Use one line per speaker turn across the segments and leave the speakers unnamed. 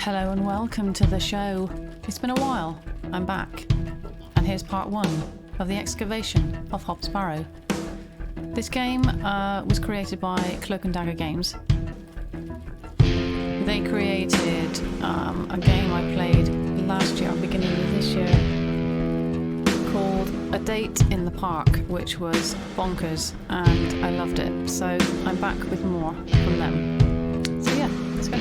Hello and welcome to the show. It's been a while. I'm back. And here's part 1 of the Excavation of Hobbs Barrow. This game was created by Cloak and Dagger Games. They created a game I played last year, beginning of this year, called A Date in the Park, which was bonkers, and I loved it. So I'm back with more from them. So yeah, let's go.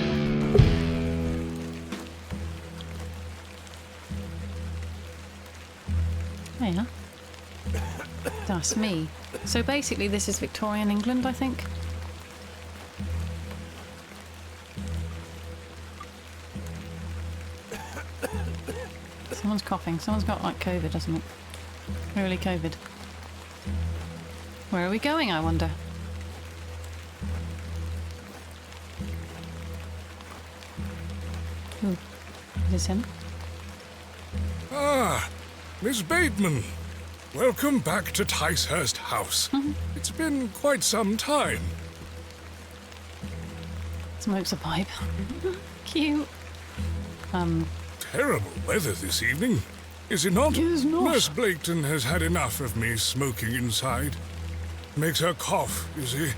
Yeah. That's me. So basically this is Victorian England, I think. Someone's coughing. Someone's got like COVID, doesn't it? Early COVID. Where are we going, I wonder? Ooh. Is this him?
Ah, Miss Bateman. Welcome back to Ticehurst House. It's been quite some time.
Smokes a pipe. Cute.
Terrible weather this evening, is it not?
It is not.
Nurse Blaketon has had enough of me smoking inside. Makes her cough, you see.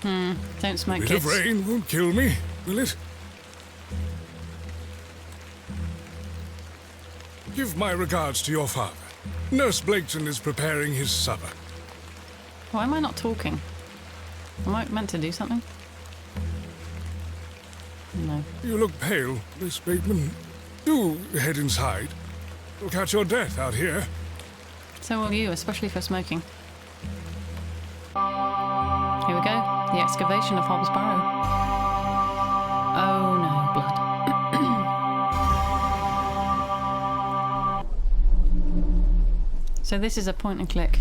Don't smoke,
A bit
kids.
of rain won't kill me, will it? Give my regards to your father. Nurse Blaketon is preparing his supper.
Why am I not talking? Am I meant to do something? No.
You look pale, Miss Bateman. Do head inside. You'll catch your death out here.
So will you, especially for smoking. Here we go. The Excavation of Hobbs Barrow. Oh no, blood. So this is a point and click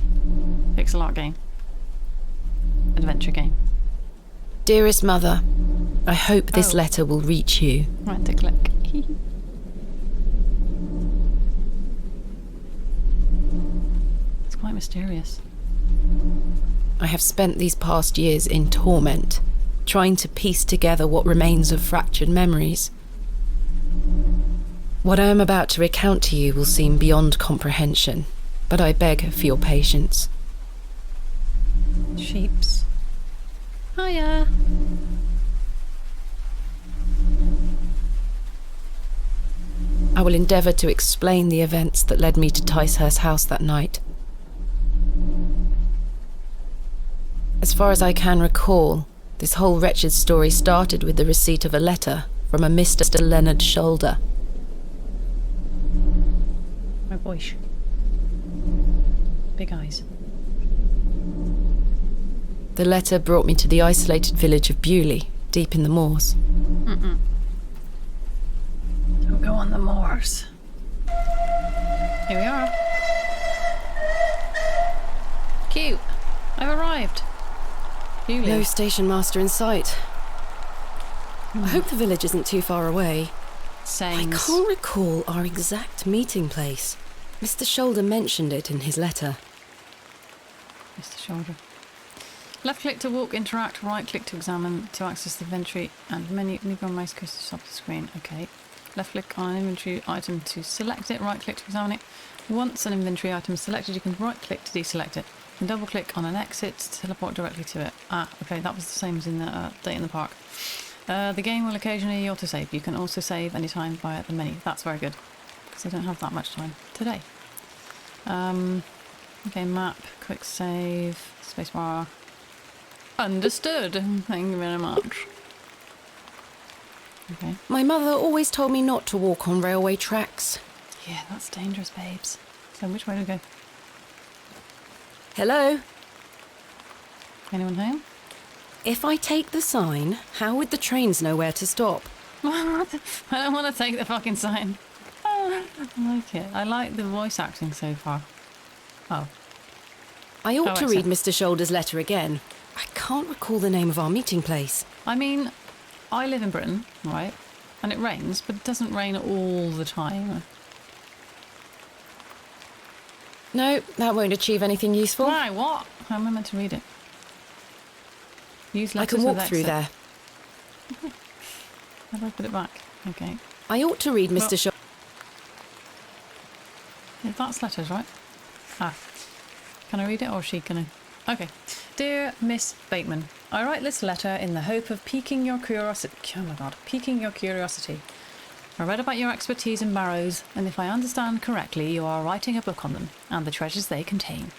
pixel art game. Adventure game.
Dearest Mother, I hope this letter will reach you.
Right to click. It's quite mysterious.
I have spent these past years in torment, trying to piece together what remains of fractured memories. What I am about to recount to you will seem beyond comprehension, but I beg for your patience.
Sheeps. Hiya.
I will endeavour to explain the events that led me to Ticehurst House that night. As far as I can recall, this whole wretched story started with the receipt of a letter from a Mr. Leonard Shoulder.
My boy. Big eyes.
The letter brought me to the isolated village of Bewley, deep in the moors.
Don't go on the moors. Here we are. Cute. I've arrived. Bewley.
No station master in sight. I hope the village isn't too far away.
Sayings.
I can't recall our exact meeting place. Mr. Shoulder mentioned it in his letter.
Mr. Shoulder. Left click to walk, interact, right click to examine, to access the inventory and menu. Move on mouse cursor to top of the screen. Okay. Left click on an inventory item to select it, right click to examine it. Once an inventory item is selected, you can right click to deselect it. And double click on an exit to teleport directly to it. Ah, okay, that was the same as in the Date in the Park. The game will occasionally autosave. You can also save anytime via the menu. That's very good, because I don't have that much time today. Okay, map, quick save, spacebar. Understood. Thank you very much. Okay.
My mother always told me not to walk on railway tracks.
Yeah, that's dangerous, babes. So which way do we go?
Hello?
Anyone home?
If I take the sign, how would the trains know where to stop?
I don't want to take the fucking sign. Oh, I like it. I like the voice acting so far. Oh.
I ought to
Oh,
read Mr. Shoulder's letter again. I can't recall the name of our meeting place.
I mean, I live in Britain, right? And it rains, but it doesn't rain all the time.
No, that won't achieve anything useful.
Why? What? How am I meant to read it? Use
I
letters
can walk
with
through
exit.
there.
How do I put it back? Okay.
I ought to read Mr. Shoulder.
Yeah, that's letters, right? Ah. Can I read it or is she gonna... Okay. Dear Miss Bateman, I write this letter in the hope of piquing your curiosity. Oh my god, piquing your curiosity. I read about your expertise in barrows, and if I understand correctly, you are writing a book on them and the treasures they contain.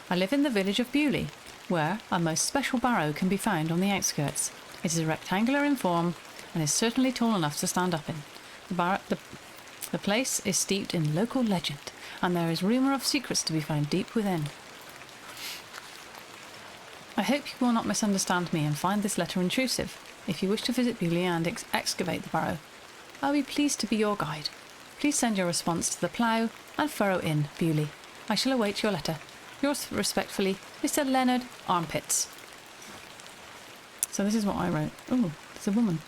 I live in the village of Bewley, where a most special barrow can be found on the outskirts. It is rectangular in form and is certainly tall enough to stand up in. The place is steeped in local legend, and there is rumour of secrets to be found deep within. I hope you will not misunderstand me and find this letter intrusive. If you wish to visit Bewley and excavate the barrow, I'll be pleased to be your guide. Please send your response to the Plough and Furrow Inn, Bewley. I shall await your letter. Yours respectfully, Mr. Leonard Armpits. So this is what I wrote. Oh, there's a woman.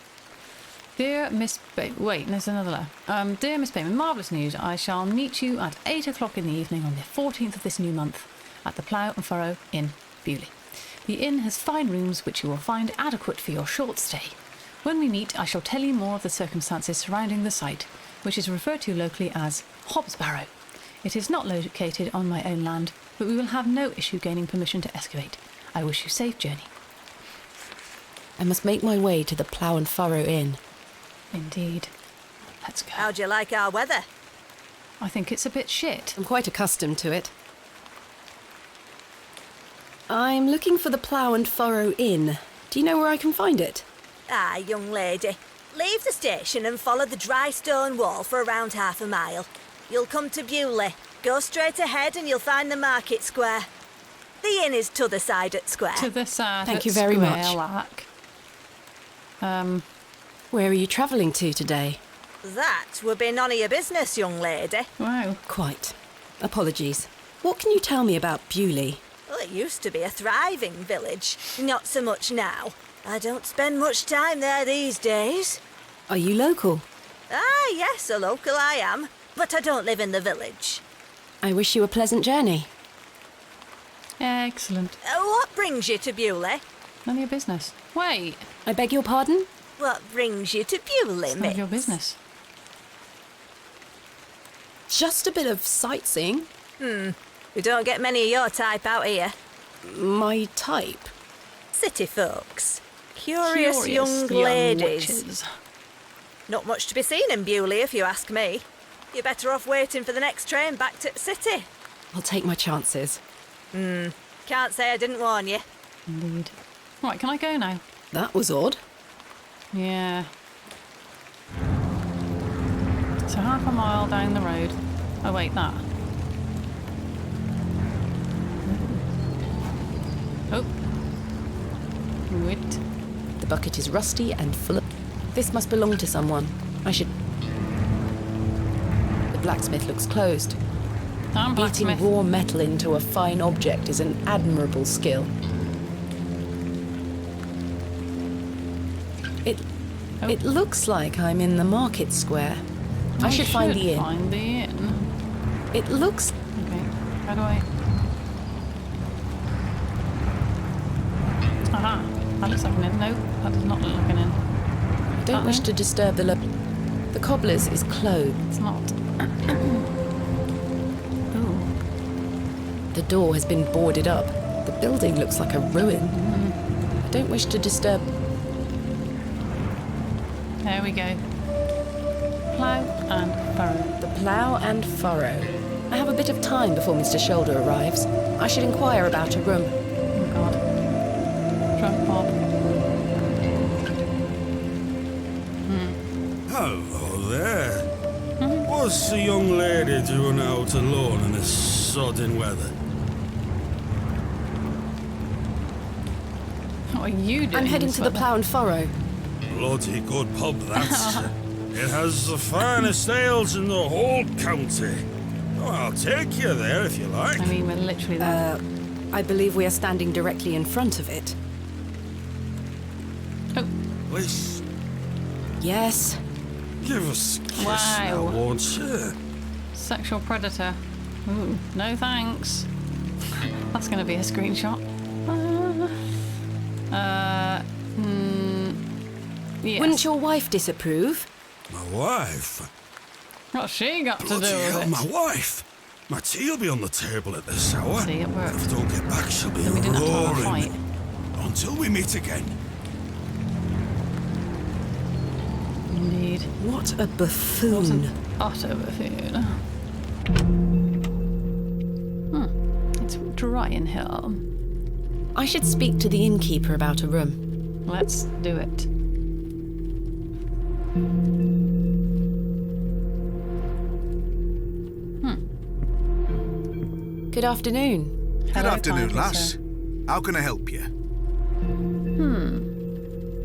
Dear Miss Bateman... Wait, there's another letter. Dear Miss Bateman, marvellous news. I shall meet you at 8 o'clock in the evening on the 14th of this new month at the Plough and Furrow Inn, Bewley. The inn has fine rooms which you will find adequate for your short stay. When we meet, I shall tell you more of the circumstances surrounding the site, which is referred to locally as Hobbs Barrow. It is not located on my own land, but we will have no issue gaining permission to excavate. I wish you safe journey.
I must make my way to the Plough and Furrow Inn.
Indeed. Let's go.
How'd you like our weather?
I think it's a bit shit.
I'm quite accustomed to it. I'm looking for the Plough and Furrow Inn. Do you know where I can find it?
Ah, young lady. Leave the station and follow the dry stone wall for around half a mile. You'll come to Bewley. Go straight ahead and you'll find the market square. The inn is t'other side at square.
To the side.
Thank
at
you very
square,
much.
Like.
Where are you travelling to today?
That would be none of your business, young lady.
Wow.
Quite. Apologies. What can you tell me about Bewley?
Well, it used to be a thriving village. Not so much now. I don't spend much time there these days.
Are you local?
Ah, yes, a local I am. But I don't live in the village.
I wish you a pleasant journey.
Excellent.
What brings you to Bewley?
None of your business. Wait.
I beg your pardon?
What brings you to Bewley,
It's none of your
miss?
business.
Just a bit of sightseeing.
We don't get many of your type out here.
My type.
City folks. Curious young ladies.
witches.
Not much to be seen in Bewley, if you ask me. You're better off waiting for the next train back to the city.
I'll take my chances.
Can't say I didn't warn you.
Indeed. Right, can I go now?
That was odd.
Yeah. So half a mile down the road. Oh wait, that. Oh. Wait.
The bucket is rusty and full of... This must belong to someone. I should... The blacksmith looks closed.
I'm
Beating
blacksmith.
raw metal into a fine object is an admirable skill. It looks like I'm in the market square. I should find the inn.
Find the inn.
It looks...
Okay. How do I... Aha. That looks like an inn. No, that does not look like an inn.
I don't wish to disturb the... The cobbler's is closed.
It's not. Ooh.
The door has been boarded up. The building looks like a ruin. I don't wish to disturb...
There we go. Plough and furrow.
The Plough and Furrow. I have a bit of time before Mr. Shoulder arrives. I should inquire about a room.
Oh god. Drunk Bob.
Hello there. What's the young lady doing out alone in this sodding weather?
What are you doing?
I'm heading
this
to the
weather?
Plough and Furrow.
Bloody good pub, that. It has the finest ales in the whole county. Oh, I'll take you there if you like.
I mean, we're literally there.
I believe we are standing directly in front of it.
Oh,
Please,
Yes.
give us a kiss now,
Wow.
won't you?
sexual predator. Ooh, no thanks. That's going to be a screenshot. Yes.
Wouldn't your wife disapprove?
My wife?
What's she got to do
Bloody hell,
with
my
it?
wife! My tea will be on the table at this hour.
Tea at work.
If I don't get back, she'll be
Then we didn't have to have a
roaring.
fight.
Until we meet again.
Indeed.
What a buffoon.
Utter buffoon. It's dry in here.
I should speak to the innkeeper about a room.
Let's do it.
Good afternoon.
Good
Hello,
afternoon,
kindly
lass.
sir.
How can I help you?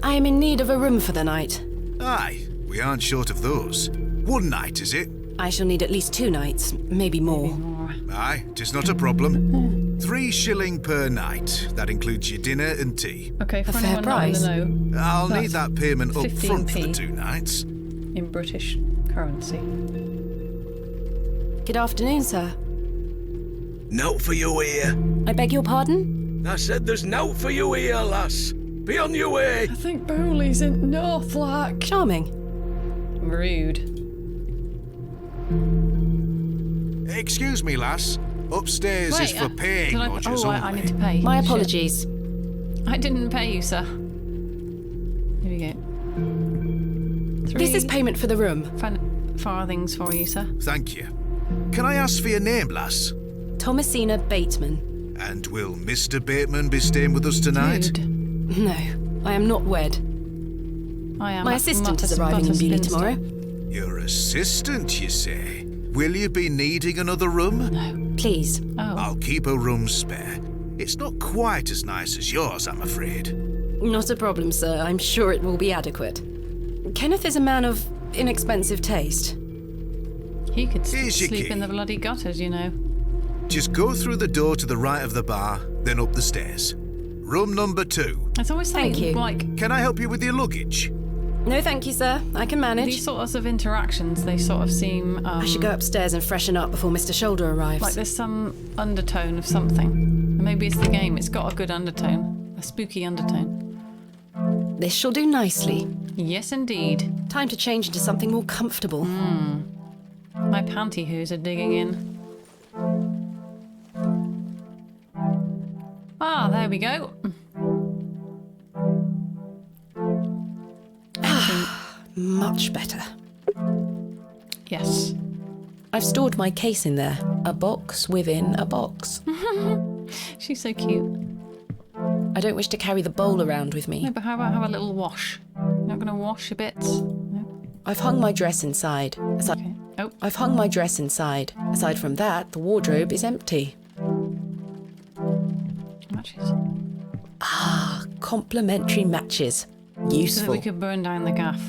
I am in need of a room for the night.
Aye, we aren't short of those. One night, is it?
I shall need at least 2 nights, maybe more.
More.
Aye, 'tis not a problem. 3 shilling per night. That includes your dinner and tea.
Okay, for
A fair
anyone not in
price.
the know,
I'll
That's
need that payment up front for the
15p.
2 nights.
in British currency.
Good afternoon, sir.
Note for you here.
I beg your pardon?
I said there's note for you here, lass. Be on your way.
I think Bewley's in Northlack.
Charming.
Rude.
Excuse me, lass. Upstairs is for paying
did
lodgers
oh,
only.
I need to pay.
My
Shit.
apologies.
I didn't pay you, sir. Here we go.
This is
3
payment for the room.
farthings for you, sir.
Thank you. Can I ask for your name, lass?
Thomasina Bateman.
And will Mr. Bateman be staying with us tonight?
Dude,
No, I am not wed.
I am.
My assistant is arriving in Bewley tomorrow.
Your assistant, you say? Will you be needing another room?
Please.
Oh,
I'll keep a room spare. It's not quite as nice as yours, I'm afraid.
Not a problem, sir. I'm sure it will be adequate. Kenneth is a man of inexpensive taste.
he could
Here's your
sleep in
key.
the bloody gutters, you know.
Just go through the door to the right of the bar, then up the stairs. Room number 2.
It's always
Thank
something
you.
like
Can I help you with your luggage?
No, thank you, sir. I can manage.
these sorts of interactions. They sort of seem.
I should go upstairs and freshen up before Mr. Shoulder arrives.
Like there's some undertone of something. And maybe it's the game. It's got a good undertone, a spooky undertone.
This shall do nicely.
Yes, indeed.
Time to change into something more comfortable.
My pantyhose are digging in. Ah, there we go.
Much better.
Yes.
I've stored my case in there. A box within a box.
She's so cute.
I don't wish to carry the bowl around with me.
No, but how about have a little wash? You're not going to wash your bits? No?
I've hung my dress inside.
Okay. Oh,
I've hung my dress inside. Aside from that, the wardrobe is empty.
matches.
Complimentary matches.
So that
Useful.
we could burn down the gaff.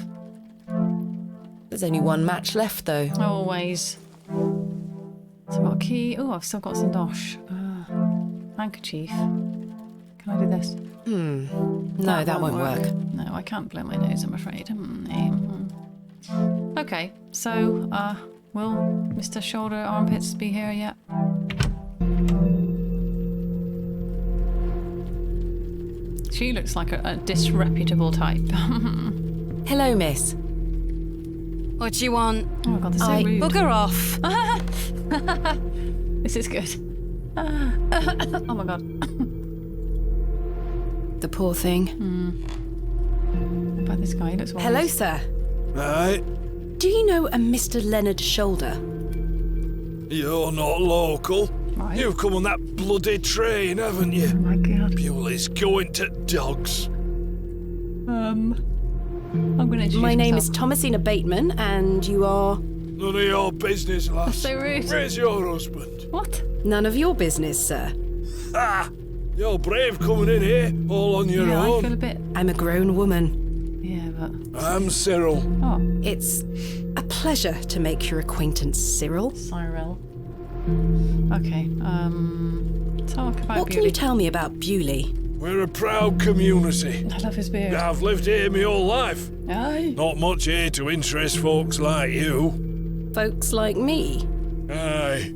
There's only 1 match left, though.
Always. So what key? Oh, I've still got some dosh. Handkerchief. Can I do this?
No, that won't work.
No, I can't blow my nose, I'm afraid. Okay, so, will Mr. Shoulder Armpits be here yet? She looks like a disreputable type.
Hello, miss.
What do you want?
Oh my god, they're so
I-
rude.
Bugger off.
This is good. Oh my god.
The poor thing.
What about this guy? He looks
Hello,
wise.
sir.
Right,
Do you know a Mr. Leonard Shoulder?
you're not local.
Right.
You've come on that bloody train, haven't you?
Oh my god.
Bewley's going to dogs.
I'm gonna introduce
My name is
myself.
Thomasina Bateman, and you are
None of your business, lass.
so rude.
Where's your husband?
What?
none of your business, sir.
Ah, you're brave coming in here, all on your
Yeah, I feel a
own.
bit.
I'm a grown woman.
Yeah, but.
I'm Cyril.
Oh,
It's a pleasure to make your acquaintance, Cyril.
Cyril. Okay, talk about
What can
beauty.
you tell me about Bewley?
We're a proud community.
I love his beard.
I've lived here my whole life.
Aye.
Not much here to interest folks like you.
Folks like me.
Aye,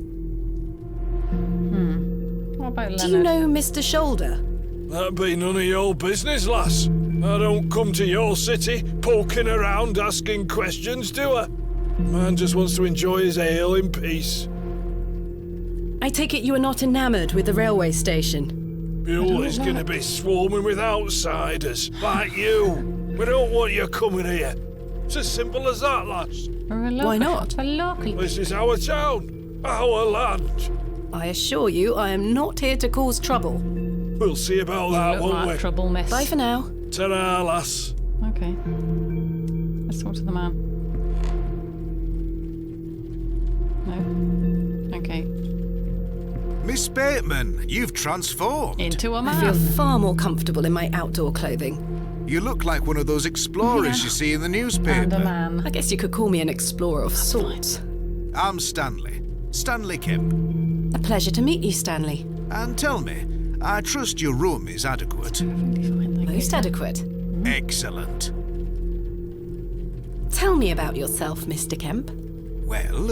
What about Leonard?
Do you know Mr. Shoulder?
that'd be none of your business, lass.
I don't come to your city poking around asking questions, do I? Man just wants to enjoy his ale in peace.
I take it you are not enamoured with the railway station.
Bewley's gonna be swarming with outsiders, like you. We don't want you coming here. It's as simple as that, lass.
Why not?
This is our town, our land.
I assure you, I am not here to cause trouble.
We'll see about that,
Look
won't
like
we?
trouble, miss.
Bye for now.
Ta-ra, lass.
Okay. Let's talk to the man. No? Okay.
Miss Bateman, you've transformed.
Into a
I feel
man.
far more comfortable in my outdoor clothing.
You look like one of those explorers you see in the
And a
newspaper.
man.
I guess you could call me an explorer of sorts.
I'm Stanley. Stanley Kemp.
A pleasure to meet you, Stanley.
And tell me, I trust your room is adequate.
Most adequate.
Excellent.
Tell me about yourself, Mr. Kemp.
Well,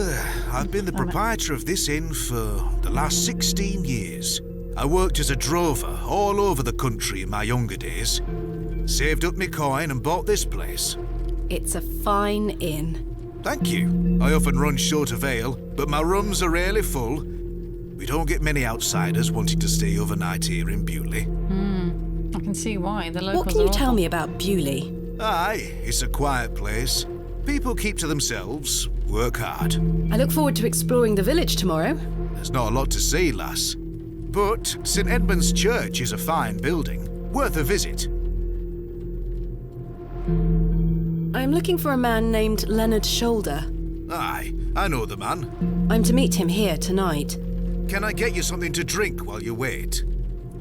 I've been the proprietor of this inn for the last 16 years. I worked as a drover all over the country in my younger days. Saved up my coin and bought this place.
It's a fine inn.
Thank you. I often run short of ale, but my rooms are rarely full. We don't get many outsiders wanting to stay overnight here in Bewley.
I can see why. The locals
What can you
are
tell
awful.
me about Bewley?
Aye, it's a quiet place. People keep to themselves, work hard.
I look forward to exploring the village tomorrow.
There's not a lot to see, lass. But St Edmund's Church is a fine building, worth a visit.
I'm looking for a man named Leonard Shoulder.
Aye, I know the man.
I'm to meet him here tonight.
Can I get you something to drink while you wait?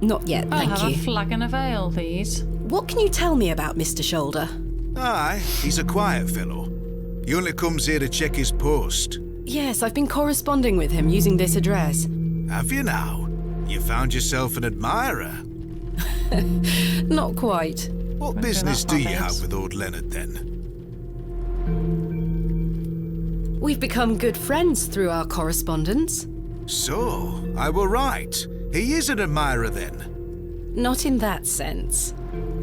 Not yet,
I'll
thank
have
you.
a flagon of ale, please.
What can you tell me about Mr. Shoulder?
Aye, he's a quiet fellow. He only comes here to check his post.
Yes, I've been corresponding with him using this address.
Have you now? You found yourself an admirer.
Not quite.
What
Maybe
business
that's
do
not
you
his.
have with old Leonard then?
We've become good friends through our correspondence.
So, I were right. He is an admirer then.
Not in that sense.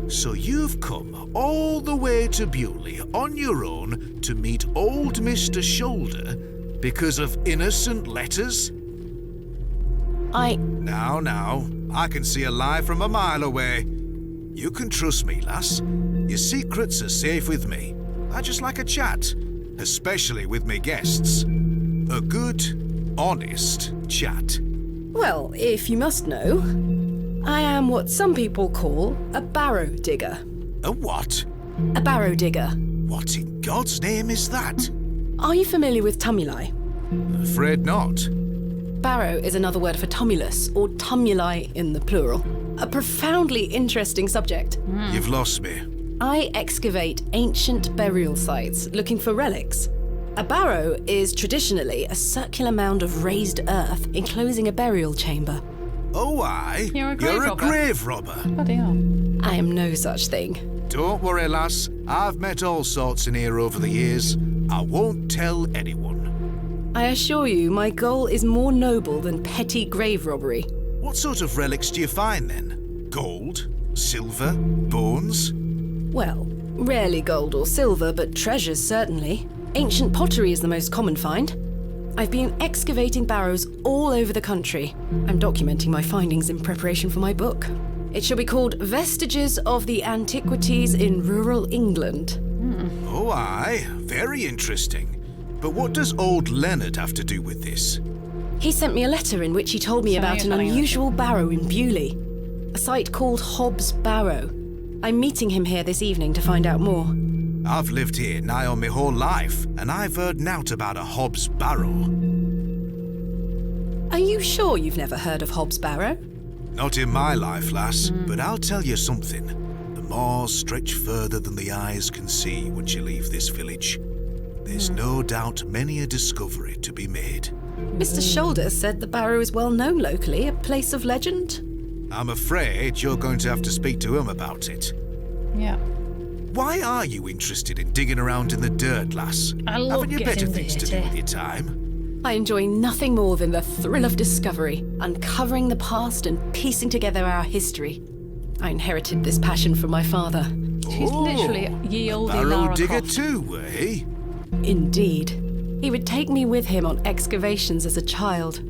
So you've come all the way to Bewley on your own to meet old Mr. Shoulder because of innocent letters? Now, I can see a lie from a mile away. You can trust me, lass. Your secrets are safe with me. I just like a chat, especially with me guests. A good, honest chat.
Well, if you must know, I am what some people call a barrow digger.
A what?
A barrow digger.
What in God's name is that?
Are you familiar with tumuli?
Afraid not.
Barrow is another word for tumulus, or tumuli in the plural. A profoundly interesting subject.
You've lost me.
I excavate ancient burial sites looking for relics. A barrow is traditionally a circular mound of raised earth enclosing a burial chamber.
Oh, aye.
You're a grave robber.
grave robber.
Bloody hell.
I am no such thing.
Don't worry, lass. I've met all sorts in here over the years. I won't tell anyone.
I assure you, my goal is more noble than petty grave robbery.
What sort of relics do you find then? Gold? Silver? Bones?
Well, rarely gold or silver, but treasures certainly. Ancient pottery is the most common find. I've been excavating barrows all over the country. I'm documenting my findings in preparation for my book. It shall be called Vestiges of the Antiquities in Rural England.
Oh, aye. Very interesting. But what does old Leonard have to do with this?
He sent me a letter in which he told me
So
about
you're
an
telling us.
unusual barrow in Bewley, a site called Hobbs Barrow. I'm meeting him here this evening to find out more.
I've lived here nigh on my whole life, and I've heard nowt about a Hobbs Barrow.
Are you sure you've never heard of Hobbs Barrow?
Not in my life, lass, but I'll tell you something. The moors stretch further than the eyes can see once you leave this village. There's no doubt many a discovery to be made.
Mr. Shoulder said the barrow is well known locally, a place of legend.
I'm afraid you're going to have to speak to him about it.
Yeah.
Why are you interested in digging around in the dirt, lass?
I love
Haven't you better
getting
things to do
dirty.
with your time?
I enjoy nothing more than the thrill of discovery, uncovering the past and piecing together our history. I inherited this passion from my father.
She's literally ye olde
Barrow
Lara
digger
Croft.
too, eh?
Indeed. He would take me with him on excavations as a child.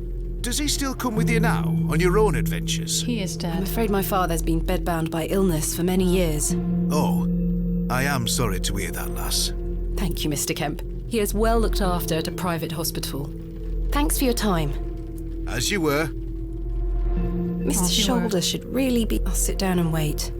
Does he still come with you now, on your own adventures?
He is
I'm
dead.
afraid my father's been bedbound by illness for many years.
Oh, I am sorry to hear that, lass.
Thank you, Mr. Kemp. He is well looked after at a private hospital. Thanks for your time.
As you were.
Mr.
As you
Shoulder
were.
should really be... I'll sit down and wait.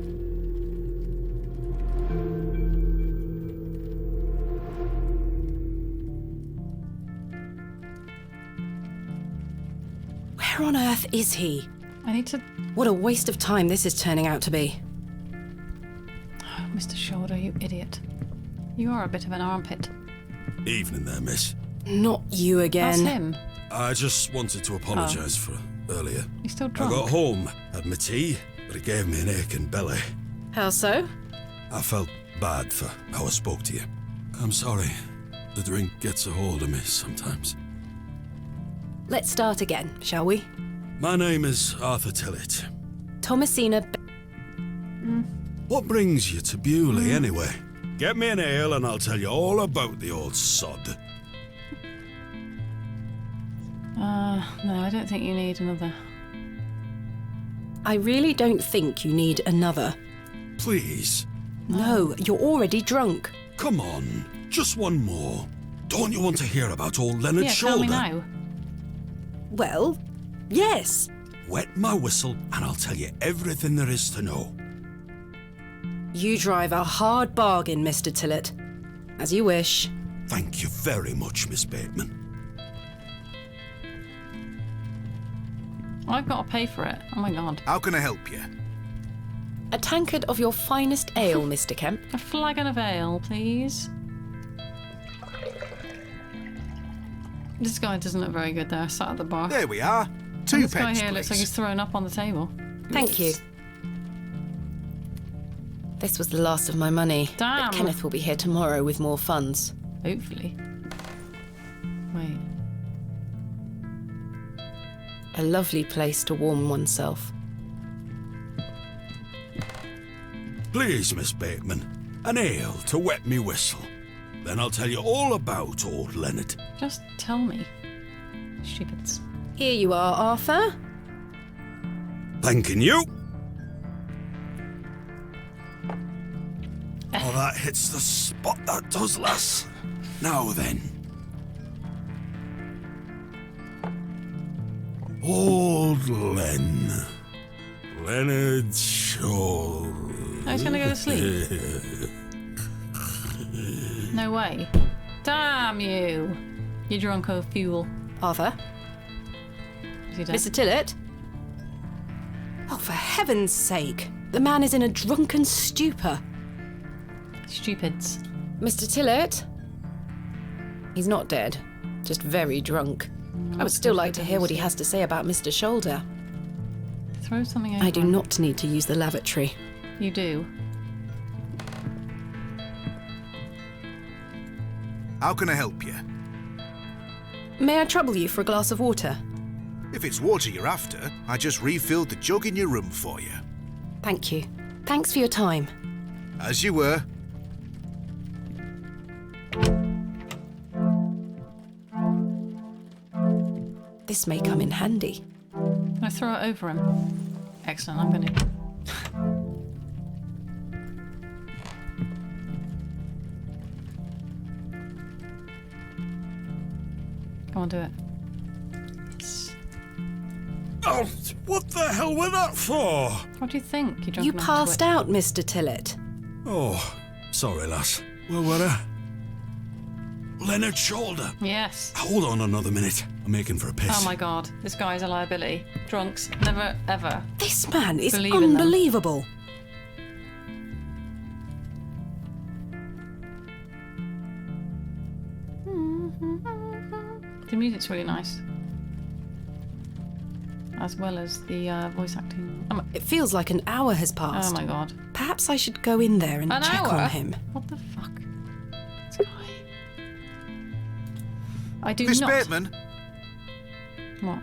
Where on earth is he?
I need to...
What a waste of time this is turning out to be.
Oh, Mr. Shoulder, you idiot. You are a bit of an armpit.
Evening there, miss.
Not you
That's
again.
him.
I just wanted to apologise for earlier.
He's still
I
drunk.
got home, had my tea, but it gave me an aching belly.
How so?
I felt bad for how I spoke to you. I'm sorry. The drink gets a hold of me sometimes.
Let's start again, shall we?
My name is Arthur Tillett.
Thomasina
What brings you to Bewley, anyway? Get me an ale and I'll tell you all about the old sod.
No, I don't think you need another.
I really don't think you need another.
Please,
No, you're already drunk.
come on. Just one more. Don't you want to hear about old Leonard
Yeah,
Shoulder?
tell me now.
Well, yes.
Wet my whistle and I'll tell you everything there is to know.
You drive a hard bargain, Mr. Tillett. As you wish.
Thank you very much, Miss Bateman.
I've got to pay for it. Oh my god.
How can I help you?
A tankard of your finest ale, Mr. Kemp.
A flagon of ale, please. This guy doesn't look very good there, sat at the bar.
There we are.
And
2
this guy
pence,
here looks like
please.
he's thrown up on the table.
Thank you. This was the last of my money.
Damn.
But Kenneth will be here tomorrow with more funds.
Hopefully. Wait.
A lovely place to warm oneself.
Please, Miss Bateman, an ale to wet me whistle. Then I'll tell you all about old Leonard.
Just tell me. Stupids.
Here you are, Arthur.
Thanking you. Oh, that hits the spot, that does, lass. Now then. Old Len. Leonard Shoulder.
Oh, he's gonna go to sleep. No way. Damn you. You drunko fuel.
Arthur?
Is he dead?
Mr. Tillett? Oh, for heaven's sake. The man is in a drunken stupor.
Stupids.
Mr. Tillett? He's not dead, just very drunk. I would still like to hear what he has to say about Mr. Shoulder.
Throw something over.
I do not need to use the lavatory.
You do.
How can I help you?
May I trouble you for a glass of water?
If it's water you're after, I just refilled the jug in your room for you.
Thank you. Thanks for your time.
As you were.
This may come in handy.
Can I throw it over him? Excellent, I'm gonna. Come on, do it.
Oh, what the hell were that for?
What do you think? You drunk
You
enough to
passed
it?
out, Mr. Tillett.
Oh, sorry, lass. Where were I? Leonard Shoulder.
Yes.
Hold on another minute. I'm making for a piss.
Oh my god, this guy's a liability. Drunks, never ever.
This man is
Believe in them.
unbelievable.
The music's really nice. As well as the voice acting.
It feels like an hour has passed.
Oh my god.
Perhaps I should go in there and
An
check
hour?
on him.
What the fuck? This guy. I do
Miss
not.
Bateman,
What?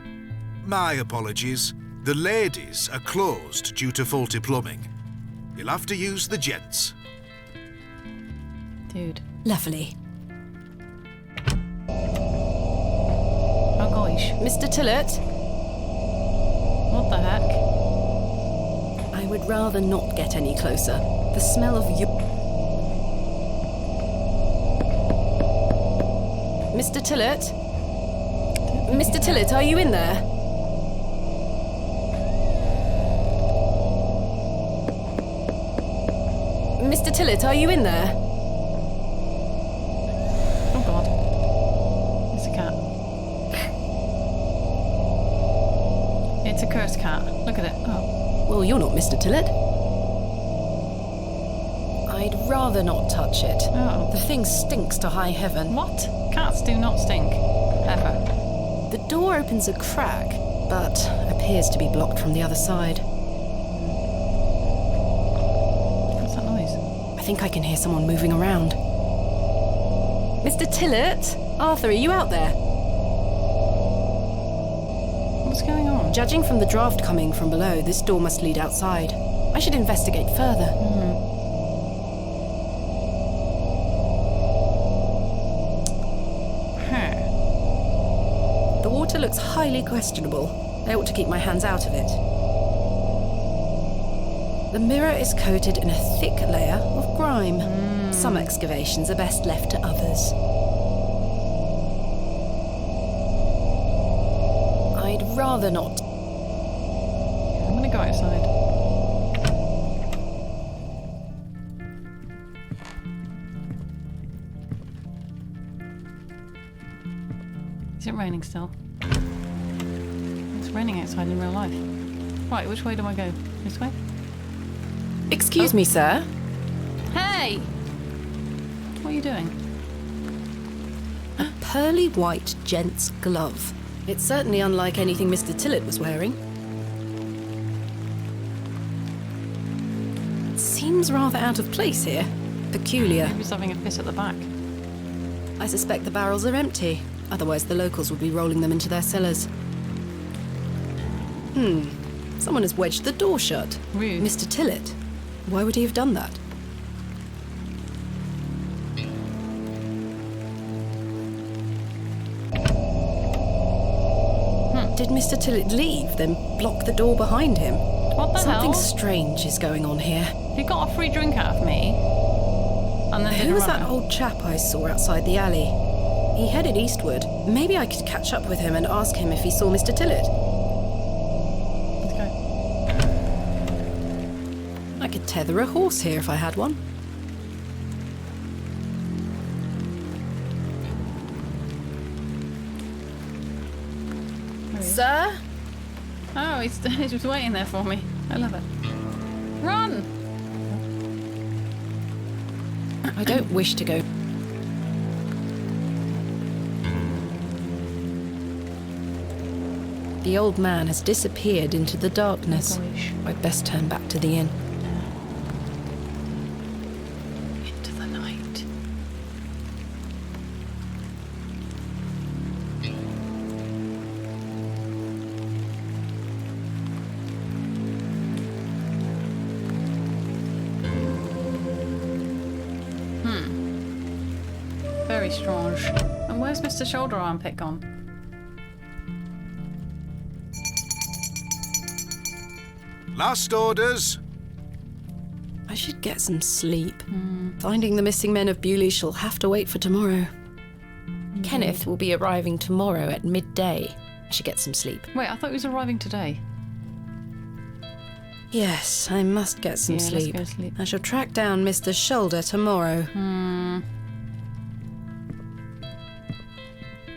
my apologies. The ladies are closed due to faulty plumbing. You'll have to use the gents.
Dude.
Lovely.
Oh gosh.
Mr. Tillett,
What the heck?
I would rather not get any closer. The smell of you... Mr. Tillett? Mr. Tillett, are you in there? Mr. Tillett, are you in there?
Oh god. It's a cat. It's a cursed cat. Look at it. Oh.
Well, you're not Mr. Tillett. I'd rather not touch it.
Oh.
The thing stinks to high heaven.
What? Cats do not stink. Ever.
The door opens a crack, but appears to be blocked from the other side.
What's that noise?
I think I can hear someone moving around. Mr. Tillett? Arthur, are you out there?
What's going on?
Judging from the draft coming from below, this door must lead outside. I should investigate further.
Huh.
The water looks highly questionable. I ought to keep my hands out of it. The mirror is coated in a thick layer of grime. Some excavations are best left to others. I'd rather not.
I'm gonna go outside. Is it raining still? It's raining outside in real life. Right, which way do I go? This way?
Excuse me, sir.
Hey! What are you doing?
A pearly white gent's glove. It's certainly unlike anything Mr. Tillett was wearing. It seems rather out of place here. Peculiar.
Maybe he's having a piss at the back.
I suspect the barrels are empty. Otherwise, the locals would be rolling them into their cellars. Someone has wedged the door shut.
Rude.
Mr. Tillett. Why would he have done that? Did Mr. Tillett leave, then block the door behind him?
What the
Something
hell?
strange is going on here.
He got a free drink out of me. And then did
Who
a
was that
run.
old chap I saw outside the alley? He headed eastward. Maybe I could catch up with him and ask him if he saw Mr. Tillett.
Let's go.
I could tether a horse here if I had one.
Where is he?
Sir?
Oh, he's just waiting there for me. I love it. Run!
I don't wish to go. The old man has disappeared into the darkness.
Gosh.
I'd best turn back to the inn.
Into the night. Very strange. And where's Mr. Shoulder armpit gone?
Last orders.
I should get some sleep. Finding the missing men of Bewley shall have to wait for tomorrow. Kenneth will be arriving tomorrow at midday. I should get some sleep.
Wait, I thought he was arriving today.
Yes, I must get some
Yeah, let's
sleep.
go sleep.
I shall track down Mr. Shoulder tomorrow.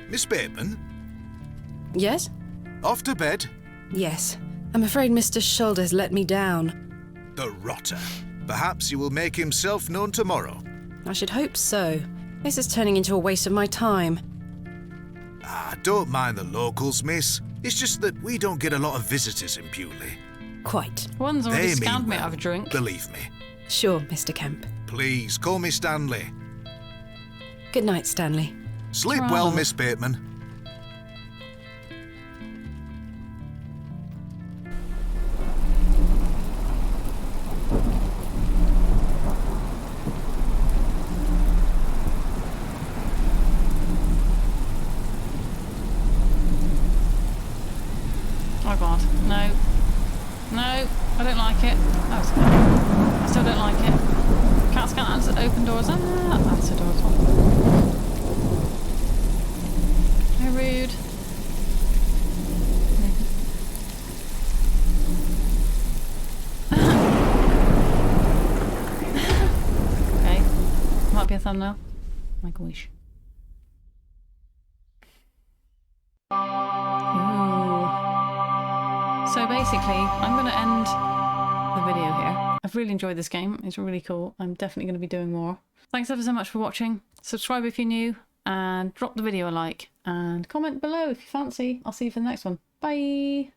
Miss Bateman,
Yes?
off to bed.
Yes. I'm afraid Mr. Shoulder's let me down.
The rotter. Perhaps he will make himself known tomorrow.
I should hope so. This is turning into a waste of my time.
Don't mind the locals, miss. It's just that we don't get a lot of visitors in Bewley.
Quite.
One's already
They mean
scammed me out
well,
of a drink.
Believe me.
Sure, Mr. Kemp.
Please, call me Stanley.
Good night, Stanley.
Sleep
Wow.
well, Miss Bateman.
doors. Ah, that's a door as well. How rude. Okay. Might be a thumbnail. My gosh. Ooh. So basically, I'm going to end the video here. I've really enjoyed this game. It's really cool. I'm definitely going to be doing more. Thanks ever so much for watching. Subscribe if you're new, and drop the video a like, and comment below if you fancy. I'll see you for the next one. Bye!